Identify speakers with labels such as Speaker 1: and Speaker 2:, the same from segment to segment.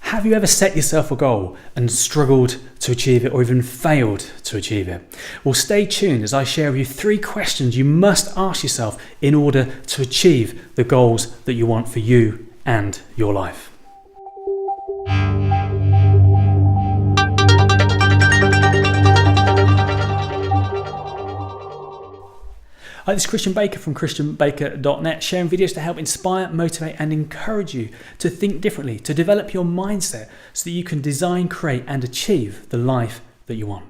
Speaker 1: Have you ever set yourself a goal and struggled to achieve it or even failed to achieve it? Well, stay tuned as I share with you 3 questions you must ask yourself in order to achieve the goals that you want for you and your life. Hi, this is Christian Baker from christianbaker.net, sharing videos to help inspire, motivate and encourage you to think differently, to develop your mindset so that you can design, create and achieve the life that you want.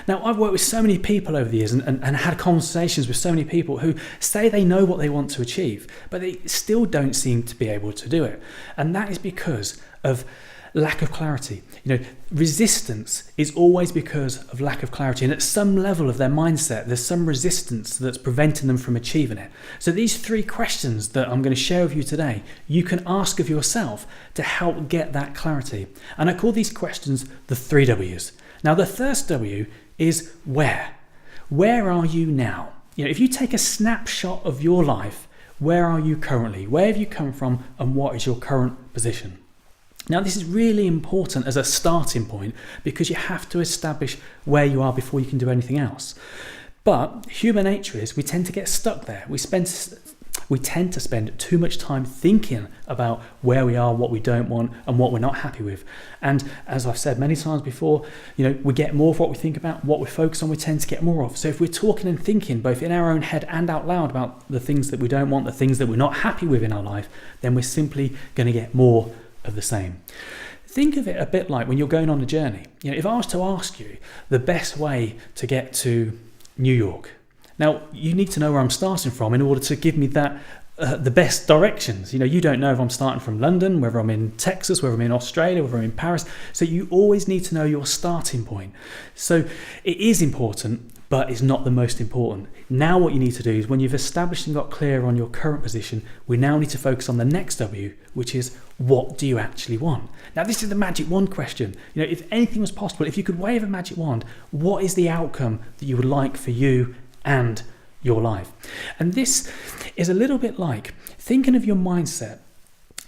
Speaker 1: Now, I've worked with so many people over the years and had conversations with so many people who say they know what they want to achieve, but they still don't seem to be able to do it. And that is because of lack of clarity. Resistance is always because of lack of clarity, and at some level of their mindset there's some resistance that's preventing them from achieving it. So these 3 questions that I'm going to share with you today, you can ask of yourself to help get that clarity. And I call these questions the 3 W's. Now, the first W is where. Where are you now? If you take a snapshot of your life, where are you currently? Where have you come from and what is your current position? Now, this is really important as a starting point because you have to establish where you are before you can do anything else. But human nature is we tend to get stuck there. We tend to spend too much time thinking about where we are, what we don't want and what we're not happy with. And as I've said many times before, we get more of what we think about, what we focus on, we tend to get more of. So if we're talking and thinking both in our own head and out loud about the things that we don't want, the things that we're not happy with in our life, then we're simply going to get more of the same. Think of it a bit like when you're going on a journey. If I was to ask you the best way to get to New York, now you need to know where I'm starting from in order to give me that the best directions. You don't know if I'm starting from London, whether I'm in Texas, whether I'm in Australia, whether I'm in Paris. So you always need to know your starting point. So it is important, but it's not the most important. Now what you need to do is when you've established and got clear on your current position, we now need to focus on the next W, which is what do you actually want? Now this is the magic wand question. If anything was possible, if you could wave a magic wand, what is the outcome that you would like for you and your life? And this is a little bit like thinking of your mindset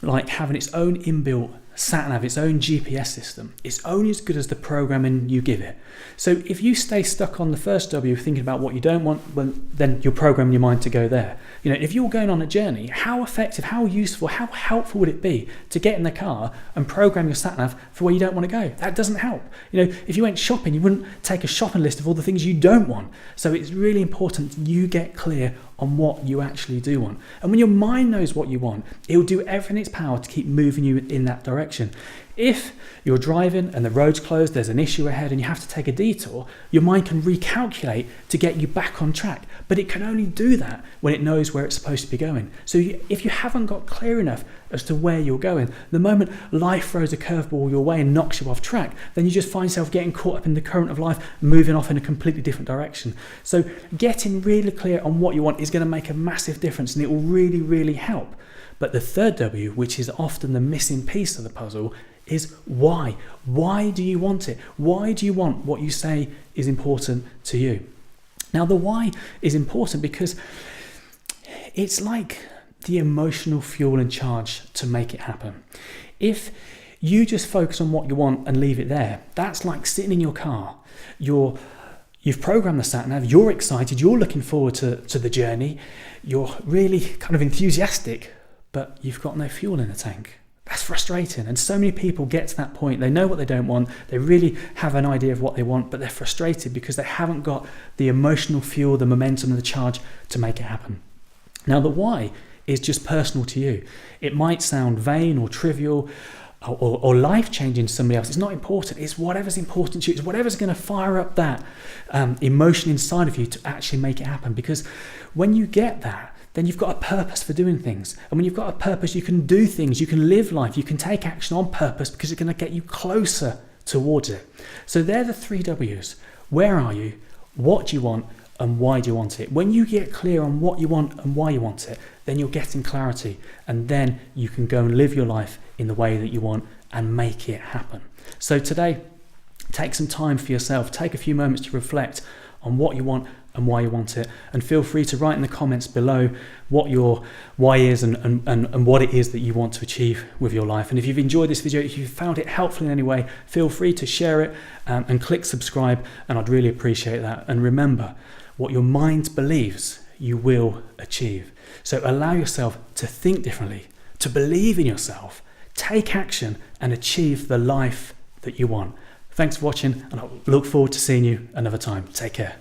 Speaker 1: like having its own inbuilt sat-nav, its own GPS system. It's only as good as the programming you give it. So if you stay stuck on the first W thinking about what you don't want, well, then you're programming your mind to go there. If you're going on a journey, how effective, how useful, how helpful would it be to get in the car and program your sat-nav for where you don't want to go? That doesn't help. If you went shopping, you wouldn't take a shopping list of all the things you don't want. So it's really important you get clear on what you actually do want. And when your mind knows what you want, it will do everything in its power to keep moving you in that direction. If you're driving and the road's closed, there's an issue ahead and you have to take a detour, your mind can recalculate to get you back on track. But it can only do that when it knows where it's supposed to be going. So if you haven't got clear enough as to where you're going, the moment life throws a curveball your way and knocks you off track, then you just find yourself getting caught up in the current of life, moving off in a completely different direction. So getting really clear on what you want is going to make a massive difference and it will really, really help. But the third W, which is often the missing piece of the puzzle, is why. Why do you want it? Why do you want what you say is important to you? Now, the why is important because it's like the emotional fuel and charge to make it happen. If you just focus on what you want and leave it there, that's like sitting in your car. You've programmed the sat-nav, you're excited, you're looking forward to the journey, you're really kind of enthusiastic, but you've got no fuel in the tank. That's frustrating. And so many people get to that point. They know what they don't want. They really have an idea of what they want, but they're frustrated because they haven't got the emotional fuel, the momentum and the charge to make it happen. Now, the why is just personal to you. It might sound vain or trivial or life-changing to somebody else. It's not important. It's whatever's important to you. It's whatever's going to fire up that emotion inside of you to actually make it happen. Because when you get that, then you've got a purpose for doing things. And when you've got a purpose, you can do things, you can live life, you can take action on purpose because it's going to get you closer towards it. So they're the 3 W's. Where are you? What do you want? And why do you want it? When you get clear on what you want and why you want it, then you're getting clarity. And then you can go and live your life in the way that you want and make it happen. So today, take some time for yourself. Take a few moments to reflect on what you want and why you want it. And feel free to write in the comments below what your why is and what it is that you want to achieve with your life. And if you've enjoyed this video, if you found it helpful in any way, feel free to share it and click subscribe, and I'd really appreciate that. And remember, what your mind believes, you will achieve. So allow yourself to think differently, to believe in yourself, take action and achieve the life that you want. Thanks for watching, and I look forward to seeing you another time. Take care.